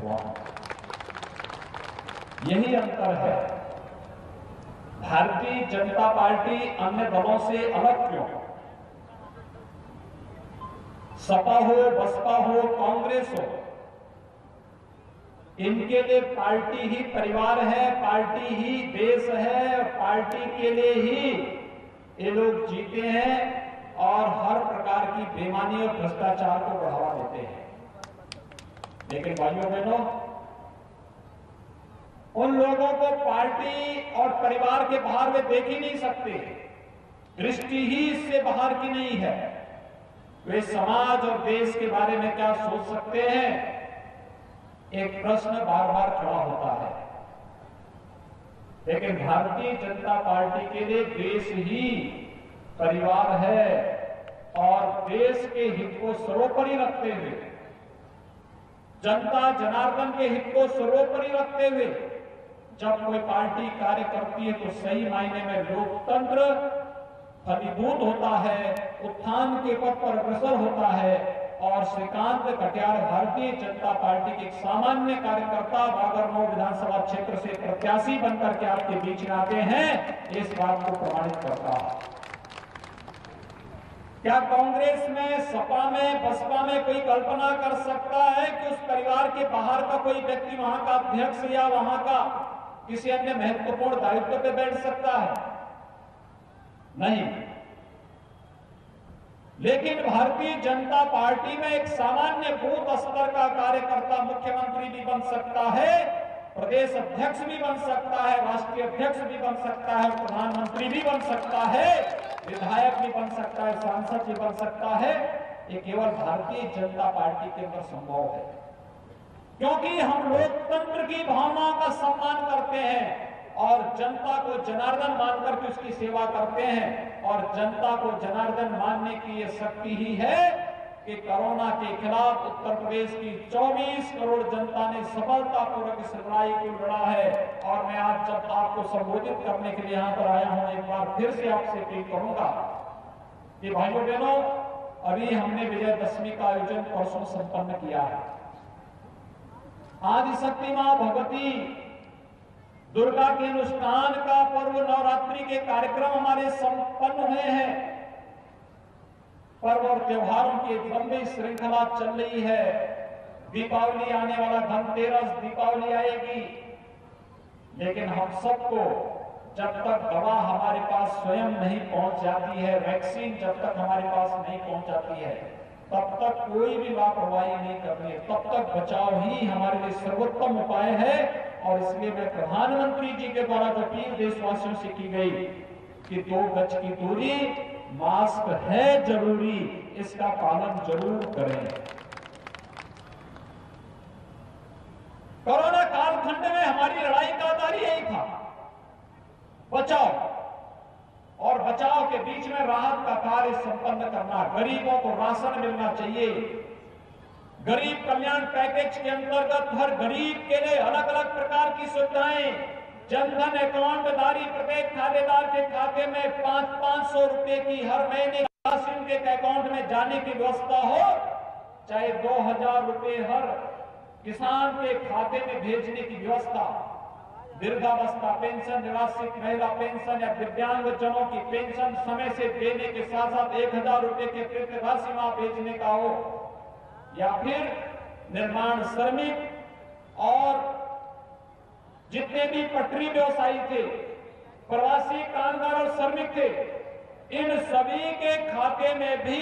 हुआ हूं। यही अंतर है। भारतीय जनता पार्टी अन्य दलों से अलग क्यों? सपा हो, बसपा हो, कांग्रेस हो, इनके लिए पार्टी ही परिवार है, पार्टी ही देश है, पार्टी के लिए ही ये लोग जीते हैं और हर प्रकार की बेईमानी और भ्रष्टाचार को बढ़ावा देते हैं। लेकिन भाइयों बहनों, उन लोगों को पार्टी और परिवार के बाहर वे देख ही नहीं सकते, दृष्टि ही इससे बाहर की नहीं है। वे समाज और देश के बारे में क्या सोच सकते हैं, एक प्रश्न बार बार खड़ा होता है। लेकिन भारतीय जनता पार्टी के लिए देश ही परिवार है और देश के हित को सर्वोपरि रखते हुए, जनता जनार्दन के हित को सर्वोपरि रखते हुए जब कोई पार्टी कार्य करती है तो सही मायने में लोकतंत्र फलीभूत होता है, उत्थान के पथ पर अग्रसर होता है। और श्रीकांत कटियार भारतीय जनता पार्टी के एक सामान्य कार्यकर्ता बागरमऊ विधानसभा क्षेत्र से प्रत्याशी बनकर के आपके बीच में आते हैं, इस बात को प्रमाणित करता है। क्या कांग्रेस में, सपा में, बसपा में कोई कल्पना कर सकता है कि उस परिवार के बाहर का कोई व्यक्ति वहां का अध्यक्ष या वहां का किसी अन्य महत्वपूर्ण दायित्व पे बैठ सकता है? नहीं। लेकिन भारतीय जनता पार्टी में एक सामान्य बूथ स्तर का कार्यकर्ता मुख्यमंत्री भी बन सकता है, प्रदेश अध्यक्ष भी बन सकता है, राष्ट्रीय अध्यक्ष भी बन सकता है, प्रधानमंत्री भी बन सकता है, विधायक भी बन सकता है, सांसद भी बन सकता है। ये केवल भारतीय जनता पार्टी के अंदर संभव है, क्योंकि हम लोकतंत्र की भावनाओं का सम्मान करते हैं और जनता को जनार्दन मानकर के उसकी सेवा करते हैं। और जनता को जनार्दन मानने की ये शक्ति ही है कि कोरोना के खिलाफ उत्तर प्रदेश की 24 करोड़ जनता ने सफलतापूर्वक इस लड़ाई को लड़ा है। और मैं आज जब आपको संबोधित करने के लिए यहां पर आया हूं, एक बार फिर से आपसे अपील करूंगा कि भाइयों बहनों, अभी हमने विजयदशमी का आयोजन परसों संपन्न किया है। आदि शक्ति मां भगवती दुर्गा के अनुष्ठान का पर्व नवरात्रि के कार्यक्रम हमारे संपन्न हुए हैं। पर्व और त्योहारों की एक लंबी श्रृंखला चल रही है। दीपावली आने वाला, धनतेरस, दीपावली आएगी। लेकिन हम सबको जब तक दवा हमारे पास स्वयं नहीं पहुंच जाती है, वैक्सीन जब तक हमारे पास नहीं पहुंच जाती है, तब तक कोई भी लापरवाही नहीं करनी है। तब तक बचाव ही हमारे लिए सर्वोत्तम उपाय है। और इसलिए मैं प्रधानमंत्री जी के द्वारा जो अपील देशवासियों से की गई कि 2 गज की दूरी, मास्क है जरूरी, इसका पालन जरूर करें। कोरोना कालखंड में हमारी लड़ाई का आधार यही था, बचाव। और बचाव के बीच में राहत का कार्य संपन्न करना। गरीबों को राशन मिलना चाहिए। गरीब कल्याण पैकेज के अंतर्गत हर गरीब के लिए अलग अलग प्रकार की सुविधाएं, जनधन अकाउंट जारी, प्रत्येक खातेदार के खाते में 500 रुपए की हर महीने राशि उनके अकाउंट में जाने की व्यवस्था हो, चाहे 2000 रुपए हर किसान के खाते में भेजने की व्यवस्था, वृद्धावस्था पेंशन, निराश्रित महिला पेंशन या दिव्यांग जनों की पेंशन समय से देने के साथ साथ 1000 रुपए की अतिरिक्त राशि वहां भेजने का हो, या फिर निर्माण श्रमिक और जितने भी पटरी व्यवसायी थे, प्रवासी कामगार और श्रमिक थे, इन सभी के खाते में भी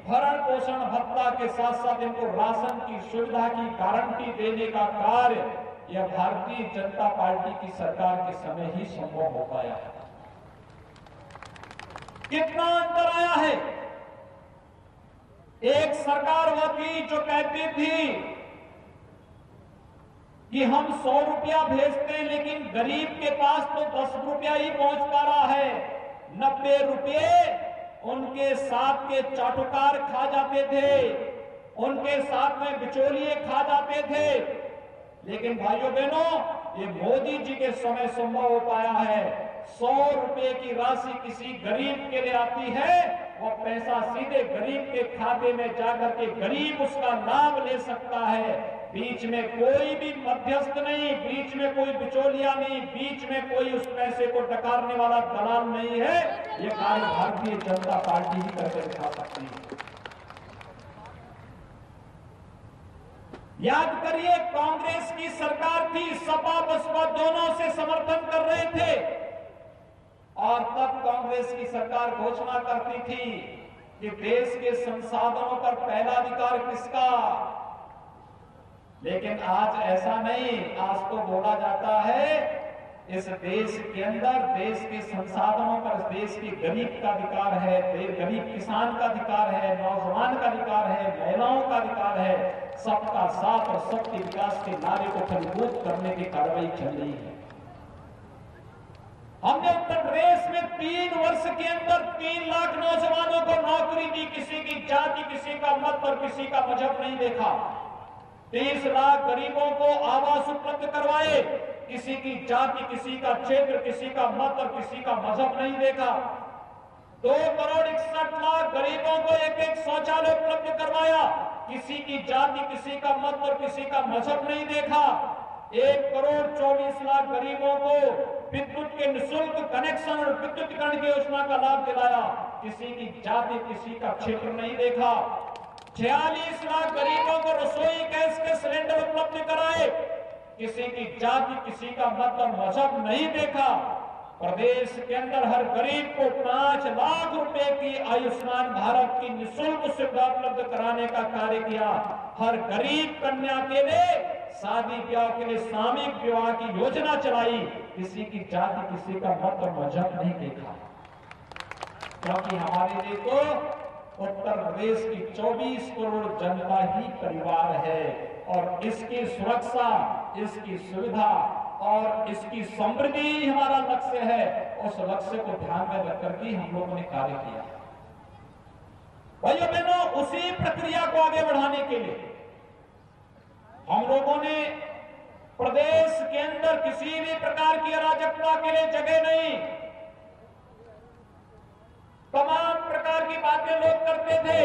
भरण पोषण भत्ता के साथ साथ इनको राशन की सुविधा की गारंटी देने का कार्य यह भारतीय जनता पार्टी की सरकार के समय ही संभव हो पाया है। कितना अंतर आया है। एक सरकार वो थी जो कहती थी कि हम 100 रुपया भेजते हैं, लेकिन गरीब के पास तो 10 रुपया ही पहुंच पा रहा है। 90 रुपये उनके साथ के चाटुकार खा जाते थे, उनके साथ में बिचौलिए खा जाते थे। लेकिन भाइयों बहनों, ये मोदी जी के समय संभव हो पाया है। 100 रुपए की राशि किसी गरीब के लिए आती है, वो पैसा सीधे गरीब के खाते में जाकर के गरीब उसका लाभ ले सकता है। बीच में कोई भी मध्यस्थ नहीं, बीच में कोई बिचौलिया नहीं, बीच में कोई उस पैसे को डकारने वाला दलाल नहीं है। ये कार्य भारतीय जनता पार्टी ही करके दिखा सकती है। याद करिए, कांग्रेस की सरकार थी, सपा बसपा दोनों से समर्थन कर रहे थे, और तब कांग्रेस की सरकार घोषणा करती थी कि देश के संसाधनों पर पहला अधिकार किसका। लेकिन आज ऐसा नहीं। आज तो बोला जाता है इस देश के अंदर देश के संसाधनों पर देश के गरीब का अधिकार है, गरीब किसान का अधिकार है, नौजवान का अधिकार है, महिलाओं का अधिकार है। सबका साथ और सबके विकास के नारे को फलीभूत करने की कार्रवाई चल रही है। हमने उत्तर प्रदेश में 3 वर्ष के अंदर 3 लाख नौजवानों को नौकरी दी। किसी की जाति, किसी का मत और किसी का मजहब नहीं देखा। 30 लाख गरीबों को आवास उपलब्ध करवाए। किसी की जाति, किसी का क्षेत्र, किसी का मत और किसी का मजहब नहीं देखा। 2 करोड़ 61 लाख गरीबों को एक शौचालय उपलब्ध करवाया। किसी की जाति, किसी का मत और किसी का मजहब नहीं देखा। 1 करोड़ 24 लाख गरीबों को विद्युत के निःशुल्क कनेक्शन और विद्युतीकरण की योजना का लाभ दिलाया। किसी की जाति, किसी का क्षेत्र नहीं देखा। 46 लाख गरीबों को रसोई गैस के सिलेंडर उपलब्ध कराए। किसी की जाति, किसी का मत और मजहब नहीं देखा। प्रदेश के अंदर हर गरीब को 5 लाख रुपए की आयुष्मान भारत की निःशुल्क सुविधा उपलब्ध कराने का कार्य किया। हर गरीब कन्या के लिए शादी ब्याह के लिए सामूहिक विवाह की योजना चलाई। किसी की जाति, किसी का मत और मजहब नहीं देखा। क्योंकि हमारे लिए तो उत्तर प्रदेश की 24 करोड़ जनता ही परिवार है, और इसकी सुरक्षा, इसकी सुविधा और इसकी समृद्धि ही हमारा लक्ष्य है। उस लक्ष्य को ध्यान में रखकर के हम लोगों ने कार्य किया। भाइयों बहनों, उसी प्रक्रिया को आगे बढ़ाने के लिए हम लोगों ने प्रदेश के अंदर किसी भी प्रकार की अराजकता के लिए जगह नहीं। तमाम प्रकार की बातें लोग करते थे,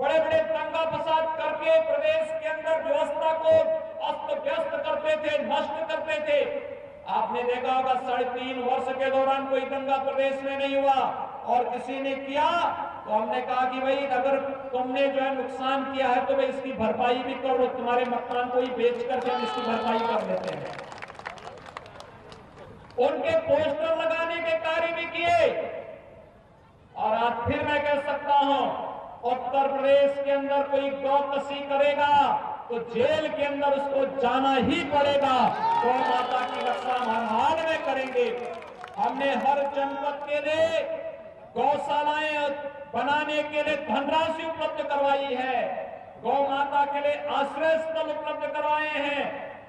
बड़े बड़े दंगा फसाद करके प्रदेश के अंदर व्यवस्था को अस्त व्यस्त करते थे, नष्ट करते थे। आपने देखा होगा 3.5 वर्ष के दौरान कोई दंगा प्रदेश में नहीं हुआ, और किसी ने किया तो हमने कहा कि भाई अगर तुमने जो है नुकसान किया है तो भाई इसकी भरपाई भी करो, तुम्हारे मकान को ही बेच करके हम इसकी भरपाई कर देते हैं। उनके पोस्टर लगाने के कार्य भी किए। और आज फिर मैं कह सकता हूं, उत्तर प्रदेश के अंदर कोई गौकसी करेगा तो जेल के अंदर उसको जाना ही पड़ेगा। गौ माता की रक्षा हर हाल में करेंगे। हमने हर जनपद के लिए गौशालाएं बनाने के लिए धनराशि उपलब्ध करवाई है। गौ माता के लिए आश्रय स्थल उपलब्ध करवाए हैं।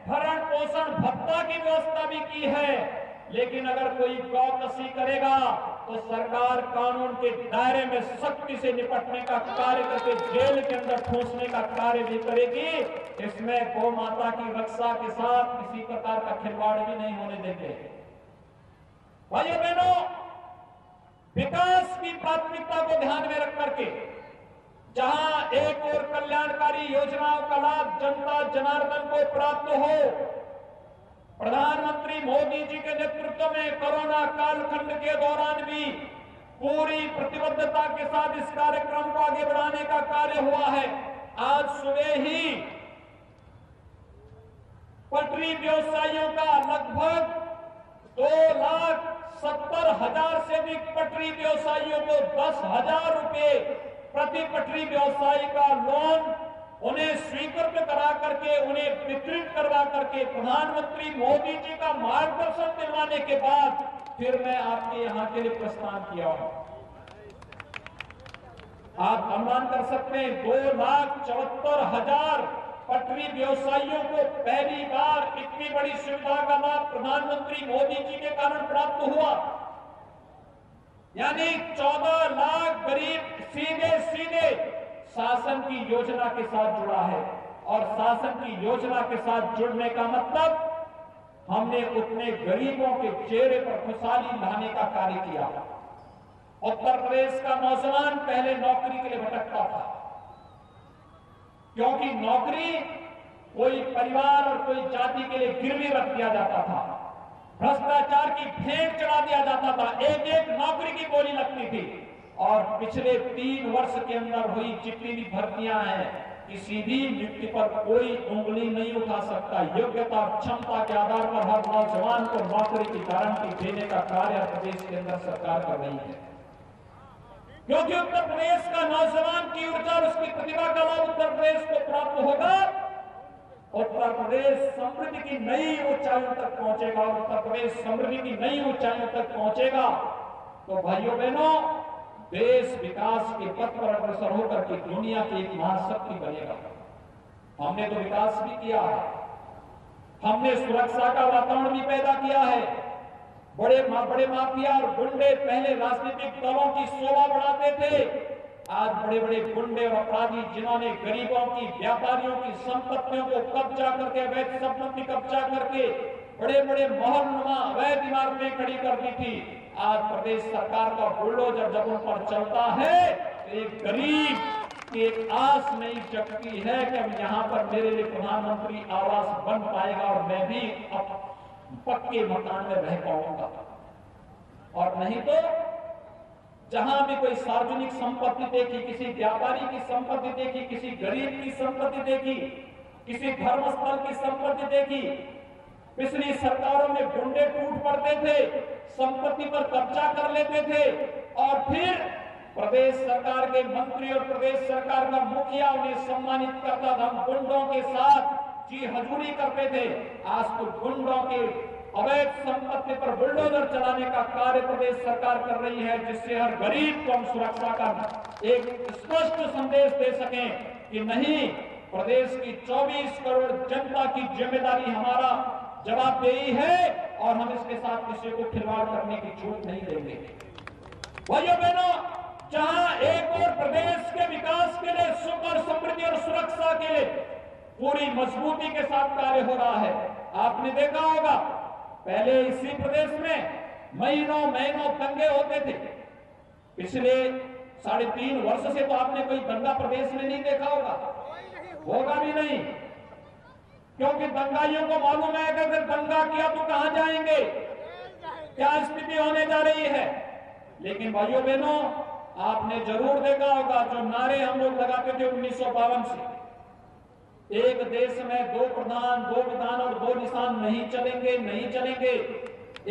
भरण पोषण भत्ता की व्यवस्था भी की है। लेकिन अगर कोई गौकसी करेगा तो सरकार कानून के दायरे में सख्ती से निपटने का कार्य करके जेल के अंदर ठूंसने का कार्य भी करेगी। इसमें गौ माता की रक्षा के साथ किसी प्रकार का खिलवाड़ भी नहीं होने देंगे। भाइयों बहनों, विकास की प्राथमिकता को ध्यान में रख करके जहां एक और कल्याणकारी योजनाओं का लाभ जनता जनार्दन को प्राप्त हो, प्रधानमंत्री मोदी जी के नेतृत्व में कोरोना कालखंड के दौरान भी पूरी प्रतिबद्धता के साथ इस कार्यक्रम को आगे बढ़ाने का कार्य हुआ है। आज सुबह ही पटरी व्यवसायियों का लगभग 2,70,000 से अधिक पटरी व्यवसायियों को 10,000 रुपए प्रति पटरी व्यवसायी का लोन उन्हें स्वीकृत करा करके, उन्हें वितरित करवा करके प्रधानमंत्री मोदी जी का मार्गदर्शन दिलवाने के बाद फिर मैं आपके यहां के लिए प्रस्थान किया हूं। आप अनुमान कर सकते हैं 2,74,000 पटरी व्यवसायियों को पहली बार इतनी बड़ी सुविधा का लाभ प्रधानमंत्री मोदी जी के कारण प्राप्त हुआ। यानी 14 लाख गरीब सीधे सीधे शासन की योजना के साथ जुड़ा है। और शासन की योजना के साथ जुड़ने का मतलब हमने उतने गरीबों के चेहरे पर खुशहाली लाने का कार्य किया। उत्तर प्रदेश का नौजवान पहले नौकरी के लिए भटकता था, क्योंकि नौकरी कोई परिवार और कोई जाति के लिए गिरवी रख दिया जाता था, भ्रष्टाचार की भेंट चढ़ा दिया जाता था, एक एक नौकरी की बोली लगती थी। और पिछले 3 वर्ष के अंदर हुई जितनी भी भर्तियां हैं, किसी भी नियुक्ति पर कोई उंगली नहीं उठा सकता। योग्यता और क्षमता के आधार पर हर नौजवान को नौकरी की गारंटी देने का कार्य प्रदेश के अंदर सरकार कर रही है, क्योंकि उत्तर प्रदेश का नौजवान की ऊर्जा और उसकी प्रतिभा का लाभ उत्तर प्रदेश को प्राप्त होगा। उत्तर प्रदेश समृद्धि की नई ऊंचाइयों तक पहुंचेगा, और उत्तर प्रदेश समृद्धि की नई ऊंचाइयों तक पहुंचेगा तो भाइयों बहनों, देश विकास के पथ पर अग्रसर होकर के दुनिया की एक महाशक्ति बनेगा। हमने तो विकास भी किया है, हमने सुरक्षा का वातावरण भी पैदा किया है। बड़े माफिया और गुंडे पहले राजनीतिक दलों की शोभा बढ़ाते थे, आज बड़े बड़े गुंडे और अपराधी जिन्होंने गरीबों की, व्यापारियों की संपत्तियों को कब्जा करके, अवैध संपत्ति कब्जा करके बड़े बड़े महलनुमा अवैध इमारतें खड़ी कर दी थी, आज प्रदेश सरकार का बुलडोजर जब उन पर चलता है तो एक गरीब की एक आस नहीं जगती है कि अब यहां पर मेरे लिए प्रधानमंत्री आवास बन पाएगा और मैं भी अब पक्के मकान में रह पाऊंगा। और नहीं तो जहां भी कोई सार्वजनिक संपत्ति देखी, किसी व्यापारी की संपत्ति देखी, किसी गरीब की संपत्ति देखी, किसी धर्मस्थल की संपत्ति देखी, पिछली सरकारों में गुंडे टूट पड़ते थे, संपत्ति पर कब्जा कर लेते थे और फिर प्रदेश सरकार के मंत्री और प्रदेश सरकार का मुखिया उन्हें सम्मानित करता था। हम गुंडों के साथ जी हजूरी करते थे। आज तो गुंडों के अवैध संपत्ति पर बुलडोजर चलाने का कार्य प्रदेश सरकार कर रही है, जिससे हर गरीब को हम सुरक्षा का एक स्पष्ट संदेश दे सकें कि नहीं, प्रदेश की 24 करोड़ जनता की जिम्मेदारी हमारा जवाबदेही है और हम इसके साथ किसी को खिलवाड़ करने की छूट नहीं देंगे। भाइयों बहनों, जहां एक और प्रदेश के विकास के लिए, सुख और समृद्धि और सुरक्षा के लिए पूरी मजबूती के साथ कार्य हो रहा है। आपने देखा होगा पहले इसी प्रदेश में महीनों महीनों दंगे होते थे। पिछले 3.5 वर्ष से तो आपने कोई दंगा प्रदेश में नहीं देखा होगा भी नहीं, क्योंकि दंगाइयों को मालूम है कि अगर दंगा किया तो कहां जाएंगे, क्या स्थिति होने जा रही है। लेकिन भाइयों बहनों, आपने जरूर देखा होगा जो नारे हम लोग लगाते थे 1952 से, एक देश में 2 प्रधान, 2 विधान और 2 निशान नहीं चलेंगे, नहीं चलेंगे।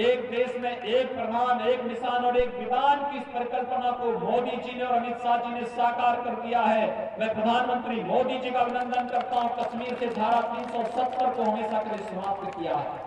एक देश में 1 प्रधान, 1 निशान और 1 विधान की परिकल्पना को मोदी जी ने और अमित शाह जी ने साकार कर दिया है। मैं प्रधानमंत्री मोदी जी का अभिनंदन करता हूं, कश्मीर से धारा 370 को हमेशा के लिए समाप्त किया है।